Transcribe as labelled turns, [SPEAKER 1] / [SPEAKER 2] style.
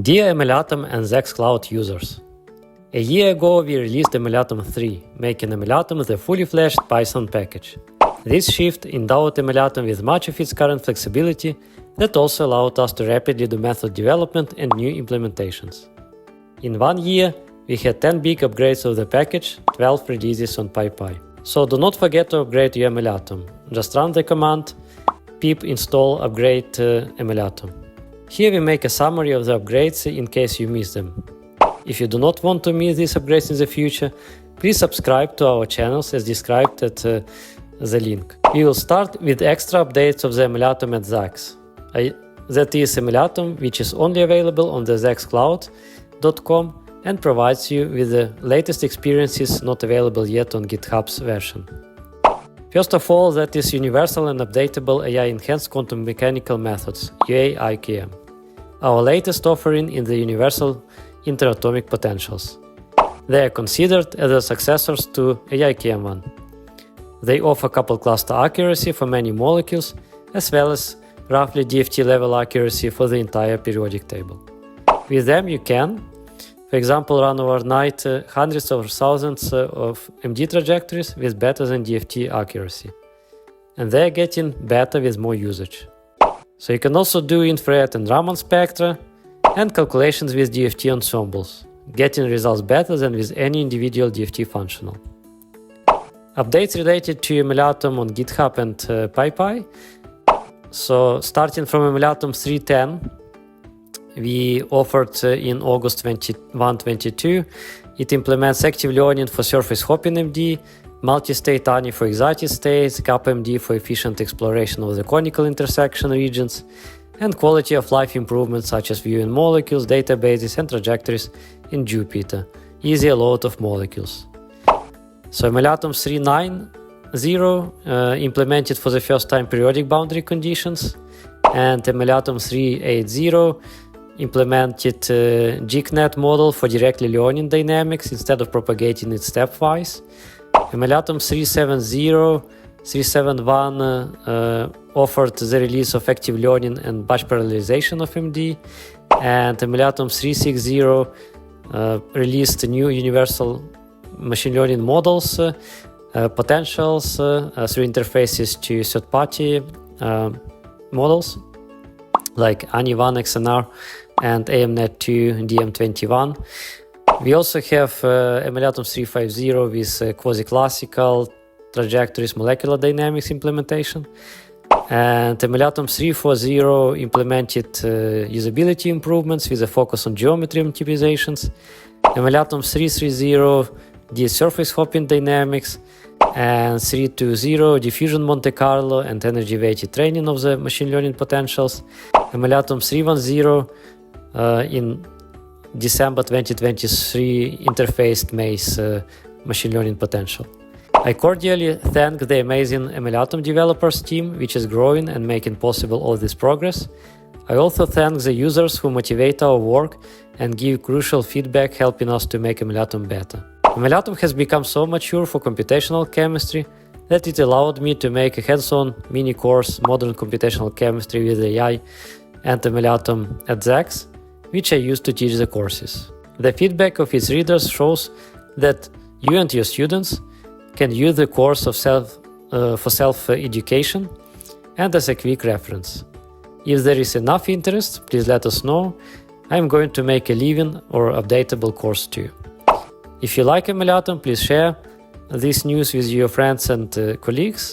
[SPEAKER 1] Dear MLatom and Xcloud users, a year ago we released MLatom 3, making MLatom the fully fledged Python package. This shift endowed MLatom with much of its current flexibility that also allowed us to rapidly do method development and new implementations. In 1 year, we had 10 big upgrades of the package, 12 releases on PyPy. So do not forget to upgrade your MLatom. Just run the command pip install upgrade MLatom. Here we make a summary of the upgrades in case you miss them. If you do not want to miss these upgrades in the future, please subscribe to our channels as described at the link. We will start with extra updates of the MLatom at Zax. That is MLatom, which is only available on the zaxcloud.com and provides you with the latest experiences not available yet on GitHub's version. First of all, that is universal and updatable AI-enhanced quantum mechanical methods, UA-IQM, our latest offering in the universal interatomic potentials. They are considered as the successors to AIQM1. They offer coupled cluster accuracy for many molecules, as well as roughly DFT level accuracy for the entire periodic table. With them you can, for example, run overnight hundreds or thousands of MD trajectories with better than DFT accuracy. And they are getting better with more usage. So you can also do infrared and Raman spectra and calculations with DFT ensembles, getting results better than with any individual DFT functional. Updates related to MLatom on GitHub and PyPy. So starting from MLatom 3.10, we offered in August 2022, it implements active learning for surface hopping MD, multi-state ANI for excited states, CAP-MD for efficient exploration of the conical intersection regions, and quality of life improvements such as viewing molecules, databases, and trajectories in Jupyter, easier load of molecules. So MLatom 3.9.0 implemented for the first time periodic boundary conditions, and MLatom 3.8.0 implemented GigNet model for directly learning dynamics instead of propagating it stepwise. MLatom 3.7.0, 3.7.1 offered the release of active learning and batch parallelization of MD, and MLatom 3.6.0 released new universal machine learning models, potentials through interfaces to third-party models like ANI1 XNR and AMNet2 DM21. We also have MLatom 3.5.0 with quasi-classical trajectories molecular dynamics implementation, and MLatom 3.4.0 implemented usability improvements with a focus on geometry optimizations. MLatom 3.3.0 did surface hopping dynamics, and 3.2.0 diffusion Monte Carlo and energy-weighted training of the machine learning potentials. MLatom 3.1.0 in December 2023 interfaced Maze machine learning potential. I cordially thank the amazing MLatom developers team, which is growing and making possible all this progress. I also thank the users who motivate our work and give crucial feedback, helping us to make MLatom better. MLatom has become so mature for computational chemistry that it allowed me to make a hands-on mini-course Modern Computational Chemistry with AI and MLatom at Zax, which I use to teach the courses. The feedback of its readers shows that you and your students can use the course for self-education and as a quick reference. If there is enough interest, please let us know. I am going to make a living or updatable course too. If you like MLatom, please share this news with your friends and colleagues.